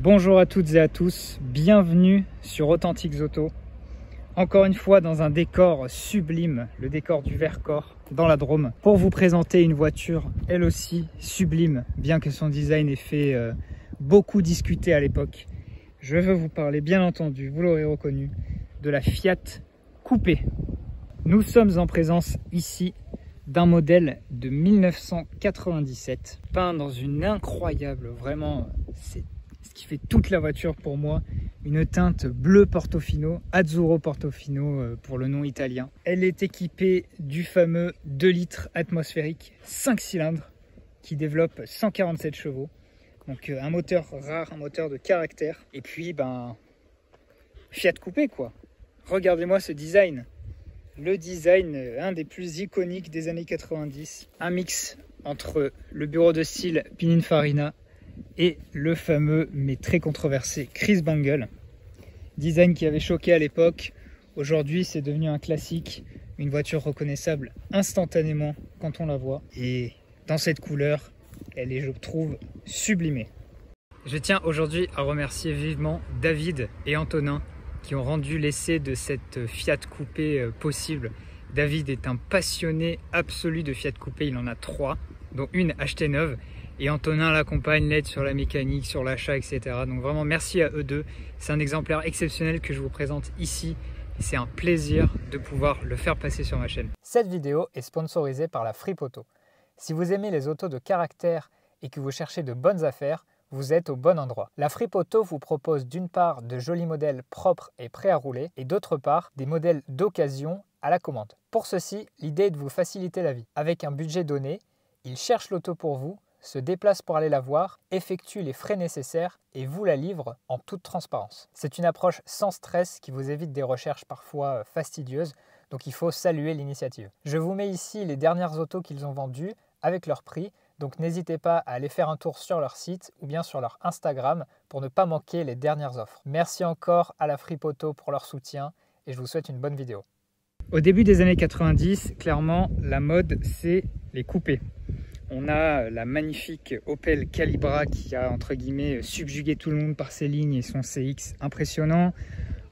Bonjour à toutes et à tous, bienvenue sur Authentiques Auto. Encore une fois dans un décor sublime, le décor du Vercors dans la Drôme, pour vous présenter une voiture elle aussi sublime, bien que son design ait fait beaucoup discuter à l'époque. Je veux vous parler bien entendu, vous l'aurez reconnu, de la Fiat Coupé. Nous sommes en présence ici d'un modèle de 1997, peint dans une incroyable, vraiment, c'est ce qui fait toute la voiture pour moi, une teinte bleu Portofino, Azzurro Portofino pour le nom italien. Elle est équipée du fameux 2 litres atmosphérique 5 cylindres qui développe 147 chevaux. Donc un moteur rare, un moteur de caractère. Et puis Fiat Coupé quoi. Regardez-moi ce design. Le design, un des plus iconiques des années 90. Un mix entre le bureau de style Pininfarina et le fameux mais très controversé Chris Bangle. Design qui avait choqué à l'époque. Aujourd'hui c'est devenu un classique. Une voiture reconnaissable instantanément quand on la voit. Et dans cette couleur, elle est, je trouve, sublimée. Je tiens aujourd'hui à remercier vivement David et Antonin qui ont rendu l'essai de cette Fiat Coupé possible. David est un passionné absolu de Fiat Coupé, il en a 3, dont une achetée neuve. Et Antonin l'accompagne, l'aide sur la mécanique, sur l'achat, etc. Donc vraiment merci à eux deux. C'est un exemplaire exceptionnel que je vous présente ici. Et c'est un plaisir de pouvoir le faire passer sur ma chaîne. Cette vidéo est sponsorisée par la Fripe Auto. Si vous aimez les autos de caractère et que vous cherchez de bonnes affaires, vous êtes au bon endroit. La Fripe Auto vous propose d'une part de jolis modèles propres et prêts à rouler et d'autre part des modèles d'occasion à la commande. Pour ceci, l'idée est de vous faciliter la vie. Avec un budget donné, ils cherchent l'auto pour vous, se déplacent pour aller la voir, effectuent les frais nécessaires et vous la livrent en toute transparence. C'est une approche sans stress qui vous évite des recherches parfois fastidieuses, donc il faut saluer l'initiative. Je vous mets ici les dernières autos qu'ils ont vendues avec leur prix, donc n'hésitez pas à aller faire un tour sur leur site ou bien sur leur Instagram pour ne pas manquer les dernières offres. Merci encore à la Fripe Auto pour leur soutien et je vous souhaite une bonne vidéo. Au début des années 90, clairement, la mode, c'est les coupés. On a la magnifique Opel Calibra qui a, entre guillemets, subjugué tout le monde par ses lignes et son CX impressionnant.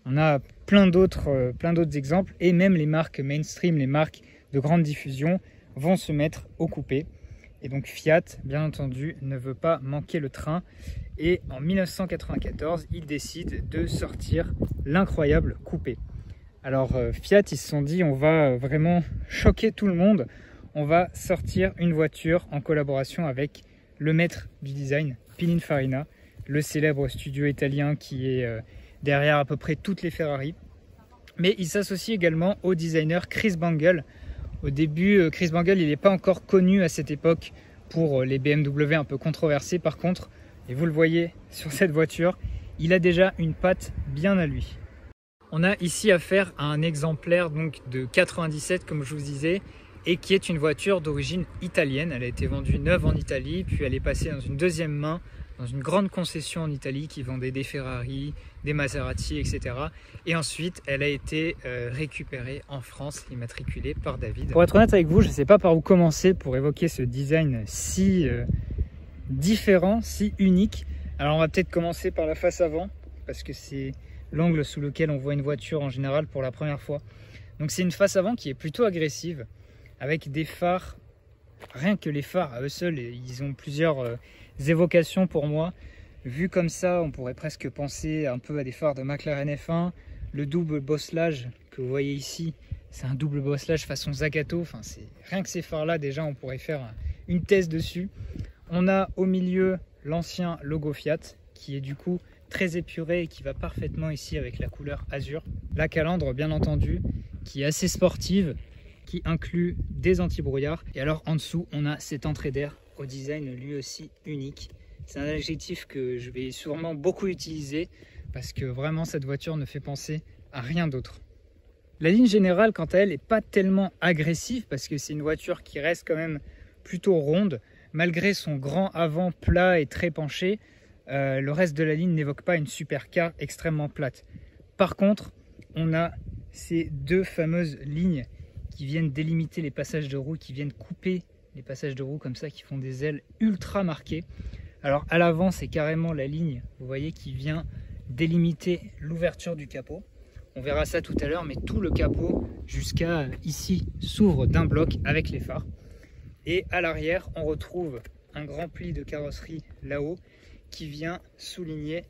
On a plein d'autres exemples et même les marques mainstream, les marques de grande diffusion vont se mettre au coupé. Et donc Fiat, bien entendu, ne veut pas manquer le train. Et en 1994, ils décident de sortir l'incroyable coupé. Alors Fiat, ils se sont dit, on va vraiment choquer tout le monde. On va sortir une voiture en collaboration avec le maître du design, Pininfarina, le célèbre studio italien qui est derrière à peu près toutes les Ferrari. Mais il s'associe également au designer Chris Bangle. Au début, Chris Bangle, il n'est pas encore connu à cette époque pour les BMW un peu controversés. Par contre, et vous le voyez sur cette voiture, il a déjà une patte bien à lui. On a ici affaire à un exemplaire donc de 97, comme je vous disais, et qui est une voiture d'origine italienne. Elle a été vendue neuve en Italie, puis elle est passée dans une deuxième main, dans une grande concession en Italie qui vendait des Ferrari, des Maserati, etc. Et ensuite, elle a été récupérée en France, immatriculée par David. Pour être honnête avec vous, je ne sais pas par où commencer pour évoquer ce design si différent, si unique. Alors on va peut-être commencer par la face avant, parce que c'est l'angle sous lequel on voit une voiture en général pour la première fois. Donc c'est une face avant qui est plutôt agressive, avec des phares, rien que les phares à eux seuls, ils ont plusieurs évocations pour moi. Vu comme ça, on pourrait presque penser un peu à des phares de McLaren F1. Le double bosselage que vous voyez ici, c'est un double bosselage façon Zagato. Enfin, rien que ces phares-là, déjà, on pourrait faire une thèse dessus. On a au milieu l'ancien logo Fiat, qui est du coup très épuré et qui va parfaitement ici avec la couleur azur. La calandre, bien entendu, qui est assez sportive, qui inclut des anti-brouillards. Et alors en dessous, on a cette entrée d'air au design lui aussi unique. C'est un adjectif que je vais sûrement beaucoup utiliser parce que vraiment cette voiture ne fait penser à rien d'autre. La ligne générale, quant à elle, n'est pas tellement agressive parce que c'est une voiture qui reste quand même plutôt ronde. Malgré son grand avant plat et très penché, le reste de la ligne n'évoque pas une supercar extrêmement plate. Par contre, on a ces deux fameuses lignes qui viennent délimiter les passages de roues, qui viennent couper les passages de roues comme ça, qui font des ailes ultra marquées. Alors à l'avant, c'est carrément la ligne, vous voyez, qui vient délimiter l'ouverture du capot. On verra ça tout à l'heure, mais tout le capot jusqu'à ici s'ouvre d'un bloc avec les phares. Et à l'arrière, on retrouve un grand pli de carrosserie là-haut qui vient souligner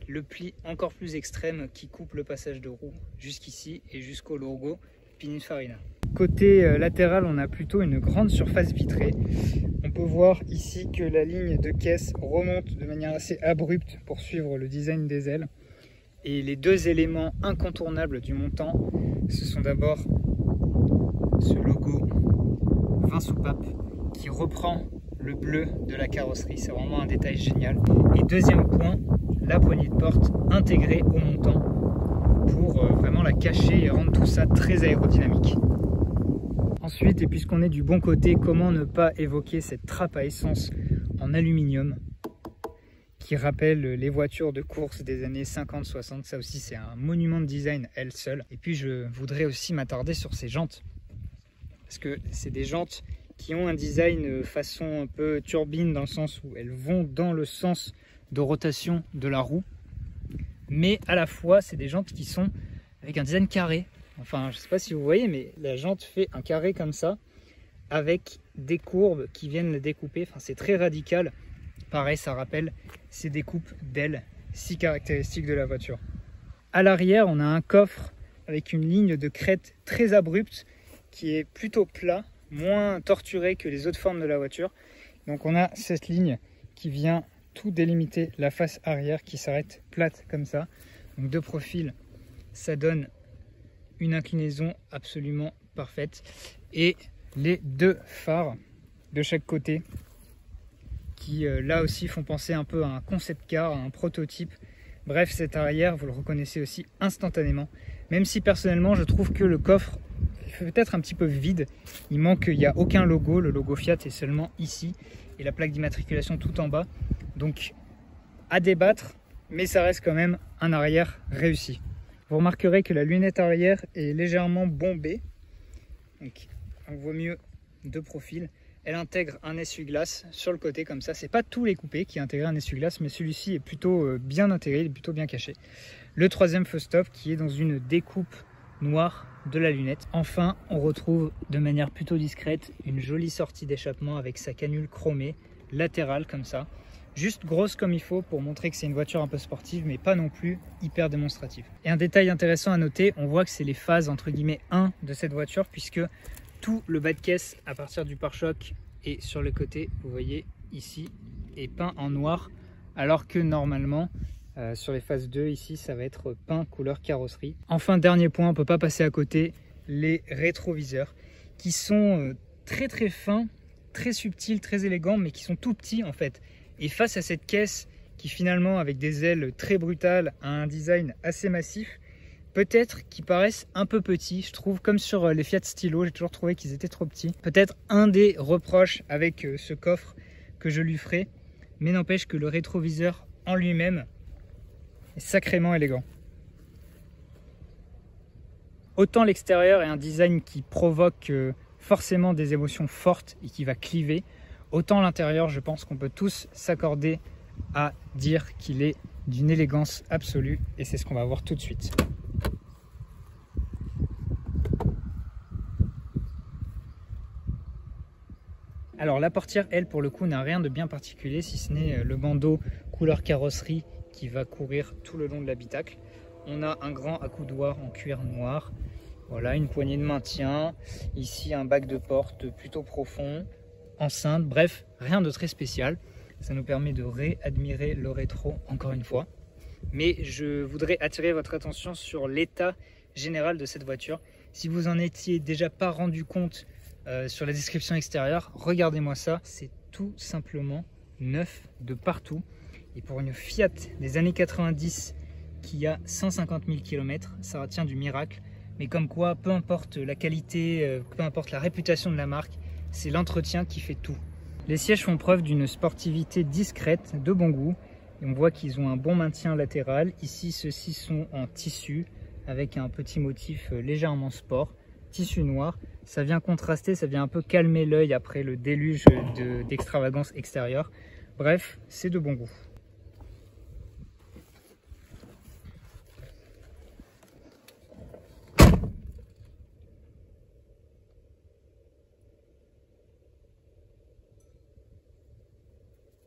le pli encore plus extrême qui coupe le passage de roue jusqu'ici et jusqu'au logo Pininfarina. Côté latéral, on a plutôt une grande surface vitrée. On peut voir ici que la ligne de caisse remonte de manière assez abrupte pour suivre le design des ailes. Et les deux éléments incontournables du montant, ce sont d'abord ce logo 20 soupapes qui reprend le bleu de la carrosserie. C'est vraiment un détail génial. Et deuxième point, la poignée de porte intégrée au montant pour vraiment la cacher et rendre tout ça très aérodynamique. Ensuite, et puisqu'on est du bon côté, comment ne pas évoquer cette trappe à essence en aluminium qui rappelle les voitures de course des années 50-60. Ça aussi, c'est un monument de design elle seule. Et puis, je voudrais aussi m'attarder sur ces jantes. Parce que c'est des jantes qui ont un design façon un peu turbine, dans le sens où elles vont dans le sens de rotation de la roue. Mais à la fois, c'est des jantes qui sont avec un design carré. Enfin, je ne sais pas si vous voyez, mais la jante fait un carré comme ça, avec des courbes qui viennent le découper. Enfin, c'est très radical. Pareil, ça rappelle ces découpes d'ailes si caractéristiques de la voiture. À l'arrière, on a un coffre avec une ligne de crête très abrupte qui est plutôt plat, moins torturé que les autres formes de la voiture. Donc on a cette ligne qui vient tout délimiter la face arrière qui s'arrête plate comme ça. Donc de profil, ça donne une inclinaison absolument parfaite. Et les deux phares de chaque côté qui là aussi font penser un peu à un concept car, à un prototype. Bref, cet arrière, vous le reconnaissez aussi instantanément. Même si personnellement, je trouve que le coffre est peut-être un petit peu vide. Il manque, il n'y a aucun logo. Le logo Fiat est seulement ici. Et la plaque d'immatriculation tout en bas. Donc, à débattre, mais ça reste quand même un arrière réussi. Vous remarquerez que la lunette arrière est légèrement bombée. Donc, on voit mieux de profil. Elle intègre un essuie-glace sur le côté comme ça. C'est pas tous les coupés qui intègrent un essuie-glace, mais celui-ci est plutôt bien intégré, il est plutôt bien caché. Le troisième feu stop qui est dans une découpe noire de la lunette. Enfin, on retrouve de manière plutôt discrète une jolie sortie d'échappement avec sa canule chromée latérale comme ça. Juste grosse comme il faut pour montrer que c'est une voiture un peu sportive, mais pas non plus hyper démonstrative. Et un détail intéressant à noter, on voit que c'est les phases entre guillemets 1 de cette voiture, puisque tout le bas de caisse à partir du pare-choc et sur le côté, vous voyez ici, est peint en noir, alors que normalement sur les phases 2 ici, ça va être peint couleur carrosserie. Enfin, dernier point, on ne peut pas passer à côté, les rétroviseurs qui sont très très fins, très subtils, très élégants, mais qui sont tout petits en fait. Et face à cette caisse qui finalement, avec des ailes très brutales, a un design assez massif, peut-être qu'ils paraissent un peu petits, je trouve, comme sur les Fiat Stilo, j'ai toujours trouvé qu'ils étaient trop petits. Peut-être un des reproches avec ce coffre que je lui ferai, mais n'empêche que le rétroviseur en lui-même est sacrément élégant. Autant l'extérieur est un design qui provoque forcément des émotions fortes et qui va cliver, autant l'intérieur, je pense qu'on peut tous s'accorder à dire qu'il est d'une élégance absolue, et c'est ce qu'on va voir tout de suite. Alors la portière, elle, pour le coup, n'a rien de bien particulier, si ce n'est le bandeau couleur carrosserie qui va courir tout le long de l'habitacle. On a un grand accoudoir en cuir noir, voilà, une poignée de maintien, ici un bac de porte plutôt profond, enceinte, bref, rien de très spécial. Ça nous permet de réadmirer le rétro encore une fois. Mais je voudrais attirer votre attention sur l'état général de cette voiture. Si vous en étiez déjà pas rendu compte sur la description extérieure, regardez-moi ça, c'est tout simplement neuf de partout. Et pour une Fiat des années 90 qui a 150 000 km, ça retient du miracle. Mais comme quoi, peu importe la qualité, peu importe la réputation de la marque, c'est l'entretien qui fait tout. Les sièges font preuve d'une sportivité discrète, de bon goût. Et on voit qu'ils ont un bon maintien latéral. Ici, ceux-ci sont en tissu avec un petit motif légèrement sport. Tissu noir, ça vient contraster, ça vient un peu calmer l'œil après le déluge d'extravagance extérieure. Bref, c'est de bon goût.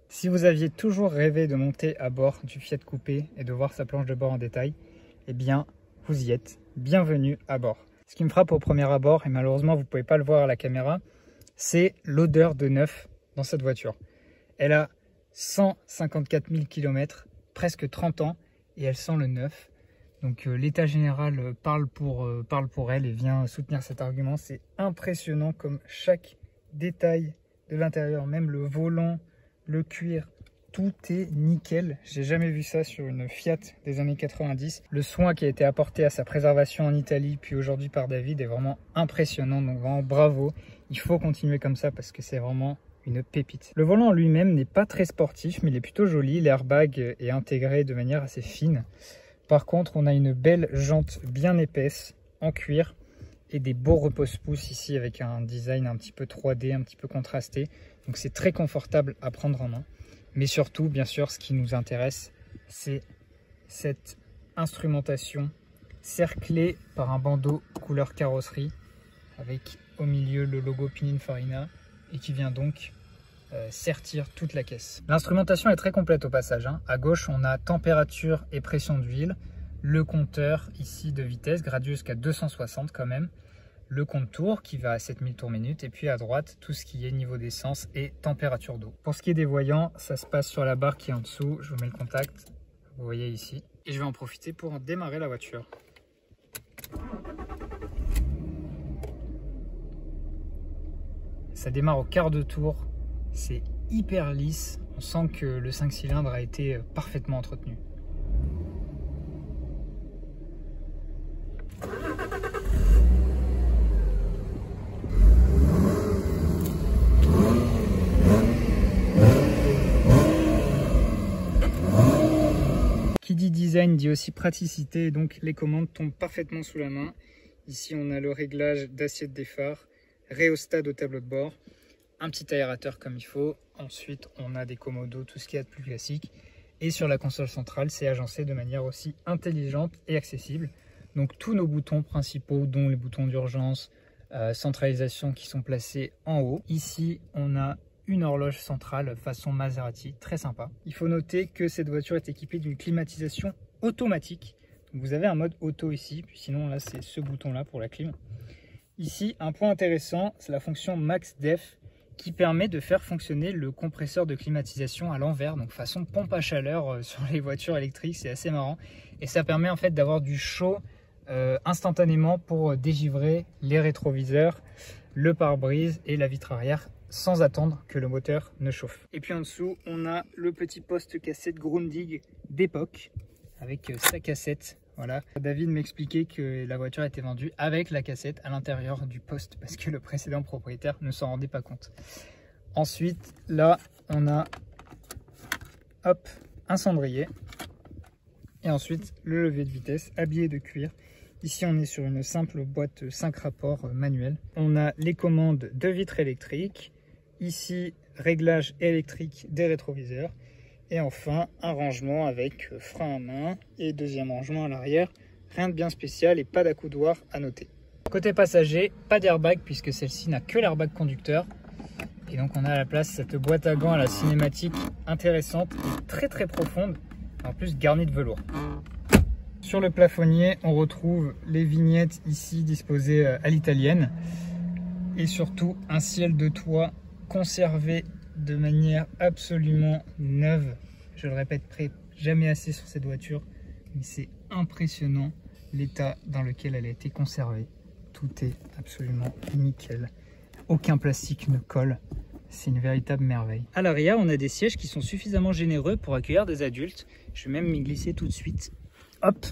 Si vous aviez toujours rêvé de monter à bord du Fiat Coupé et de voir sa planche de bord en détail, eh bien, vous y êtes. Bienvenue à bord. Ce qui me frappe au premier abord, et malheureusement vous ne pouvez pas le voir à la caméra, c'est l'odeur de neuf dans cette voiture. Elle a 154 000 km, presque 30 ans, et elle sent le neuf. Donc l'état général parle pour elle et vient soutenir cet argument. C'est impressionnant comme chaque détail de l'intérieur, même le volant, le cuir, tout est nickel. J'ai jamais vu ça sur une Fiat des années 90. Le soin qui a été apporté à sa préservation en Italie, puis aujourd'hui par David, est vraiment impressionnant. Donc vraiment bravo. Il faut continuer comme ça parce que c'est vraiment une pépite. Le volant en lui-même n'est pas très sportif, mais il est plutôt joli. L'airbag est intégré de manière assez fine. Par contre, on a une belle jante bien épaisse en cuir et des beaux repose-pouces ici avec un design un petit peu 3D, un petit peu contrasté. Donc c'est très confortable à prendre en main. Mais surtout, bien sûr, ce qui nous intéresse, c'est cette instrumentation cerclée par un bandeau couleur carrosserie avec au milieu le logo Pininfarina et qui vient donc sertir toute la caisse. L'instrumentation est très complète au passage. À gauche, on a température et pression d'huile, le compteur ici de vitesse gradué jusqu'à 260 quand même, le compte tours qui va à 7000 tours minute, et puis à droite tout ce qui est niveau d'essence et température d'eau. Pour ce qui est des voyants, ça se passe sur la barre qui est en dessous. Je vous mets le contact, vous voyez ici, et je vais en profiter pour démarrer la voiture. Ça démarre au quart de tour, c'est hyper lisse, on sent que le 5 cylindres a été parfaitement entretenu. Qui dit design dit aussi praticité, donc les commandes tombent parfaitement sous la main. Ici on a le réglage d'assiette des phares, rhéostat au tableau de bord, un petit aérateur comme il faut. Ensuite on a des commodos, tout ce qu'il y a de plus classique. Et sur la console centrale, c'est agencé de manière aussi intelligente et accessible. Donc tous nos boutons principaux, dont les boutons d'urgence, centralisation, qui sont placés en haut. Ici on a une horloge centrale façon Maserati, très sympa. Il faut noter que cette voiture est équipée d'une climatisation automatique. Donc vous avez un mode auto ici, puis sinon là c'est ce bouton là pour la clim. Ici, un point intéressant, c'est la fonction Max Def qui permet de faire fonctionner le compresseur de climatisation à l'envers, donc façon pompe à chaleur sur les voitures électriques, c'est assez marrant. Et ça permet en fait d'avoir du chaud instantanément pour dégivrer les rétroviseurs, le pare-brise et la vitre arrière sans attendre que le moteur ne chauffe. Et puis en dessous, on a le petit poste cassette Grundig d'époque avec sa cassette. Voilà. David m'expliquait que la voiture était vendue avec la cassette à l'intérieur du poste parce que le précédent propriétaire ne s'en rendait pas compte. Ensuite, là, on a hop, un cendrier et ensuite le levier de vitesse habillé de cuir. Ici, on est sur une simple boîte 5 rapports manuelle. On a les commandes de vitres électriques. Ici, réglage électrique des rétroviseurs. Et enfin, un rangement avec frein à main et deuxième rangement à l'arrière. Rien de bien spécial et pas d'accoudoir à noter. Côté passager, pas d'airbag puisque celle-ci n'a que l'airbag conducteur. Et donc on a à la place cette boîte à gants à la cinématique intéressante et très très profonde. En plus garnie de velours. Sur le plafonnier, on retrouve les vignettes ici disposées à l'italienne. Et surtout un ciel de toit conservé de manière absolument neuve. Je le répète jamais assez sur cette voiture, mais c'est impressionnant l'état dans lequel elle a été conservée. Tout est absolument nickel. Aucun plastique ne colle. C'est une véritable merveille. À l'arrière, on a des sièges qui sont suffisamment généreux pour accueillir des adultes. Je vais même m'y glisser tout de suite. Hop!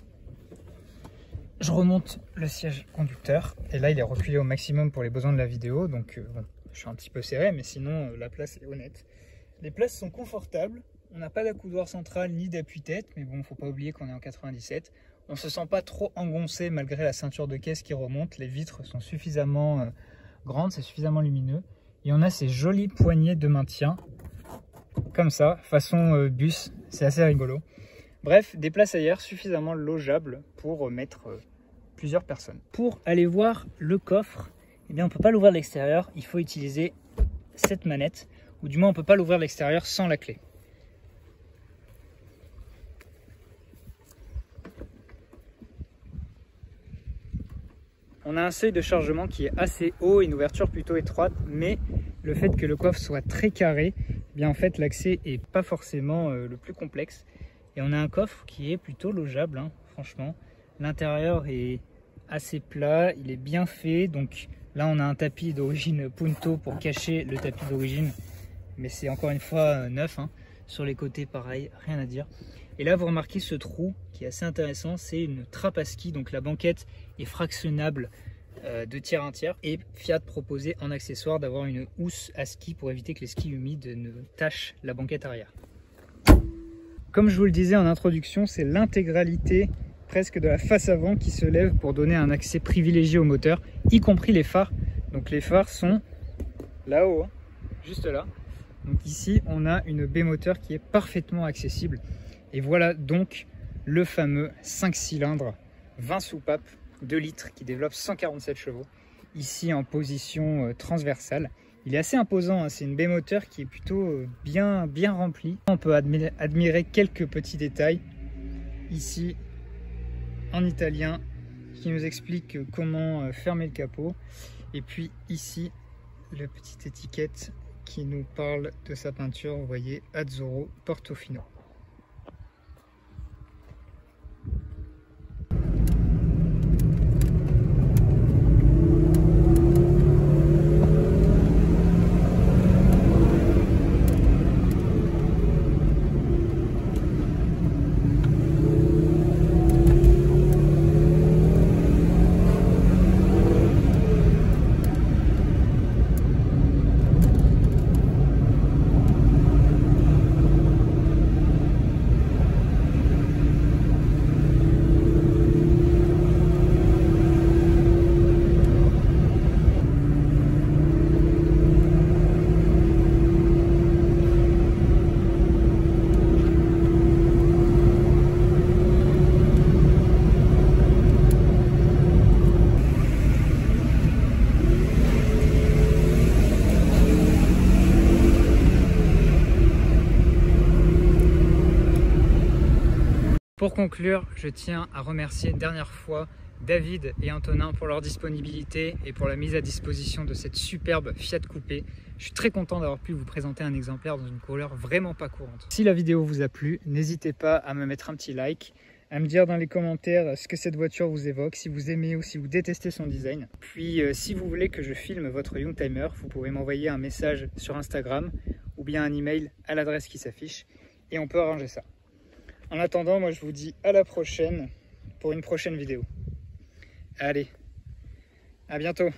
Je remonte le siège conducteur. Et là, il est reculé au maximum pour les besoins de la vidéo. Donc, bon, je suis un petit peu serré, mais sinon, la place est honnête. Les places sont confortables. On n'a pas d'accoudoir central ni d'appui-tête. Mais bon, il ne faut pas oublier qu'on est en 97. On ne se sent pas trop engoncé malgré la ceinture de caisse qui remonte. Les vitres sont suffisamment grandes, c'est suffisamment lumineux. Et on a ces jolies poignées de maintien comme ça, façon bus, c'est assez rigolo. Bref, des places arrière suffisamment logeables pour mettre plusieurs personnes. Pour aller voir le coffre, eh bien on ne peut pas l'ouvrir de l'extérieur, il faut utiliser cette manette, ou du moins on ne peut pas l'ouvrir de l'extérieur sans la clé. On a un seuil de chargement qui est assez haut, une ouverture plutôt étroite, mais le fait que le coffre soit très carré, eh bien en fait l'accès est pas forcément le plus complexe. Et on a un coffre qui est plutôt logeable, hein, franchement. L'intérieur est assez plat, il est bien fait. Donc là on a un tapis d'origine Punto pour cacher le tapis d'origine, mais c'est encore une fois neuf, hein. Sur les côtés pareil, rien à dire. Et là vous remarquez ce trou qui est assez intéressant, c'est une trappe à ski, donc la banquette est fractionnable de tiers en tiers, et Fiat proposait en accessoire d'avoir une housse à ski pour éviter que les skis humides ne tachent la banquette arrière. Comme je vous le disais en introduction, c'est l'intégralité presque de la face avant qui se lève pour donner un accès privilégié au moteur, y compris les phares. Donc les phares sont là-haut, hein, juste là. Donc ici, on a une baie moteur qui est parfaitement accessible. Et voilà donc le fameux 5 cylindres 20 soupapes 2 litres qui développe 147 chevaux. Ici en position transversale. Il est assez imposant, hein. C'est une baie moteur qui est plutôt bien remplie. On peut admirer quelques petits détails. Ici, en italien, qui nous explique comment fermer le capot. Et puis ici, la petite étiquette qui nous parle de sa peinture, vous voyez, Azzurro Portofino. Pour conclure, je tiens à remercier une dernière fois David et Antonin pour leur disponibilité et pour la mise à disposition de cette superbe Fiat Coupé. Je suis très content d'avoir pu vous présenter un exemplaire dans une couleur vraiment pas courante. Si la vidéo vous a plu, n'hésitez pas à me mettre un petit like, à me dire dans les commentaires ce que cette voiture vous évoque, si vous aimez ou si vous détestez son design. Puis si vous voulez que je filme votre Youngtimer, vous pouvez m'envoyer un message sur Instagram ou bien un email à l'adresse qui s'affiche et on peut arranger ça. En attendant, moi je vous dis à la prochaine pour une prochaine vidéo. Allez, à bientôt!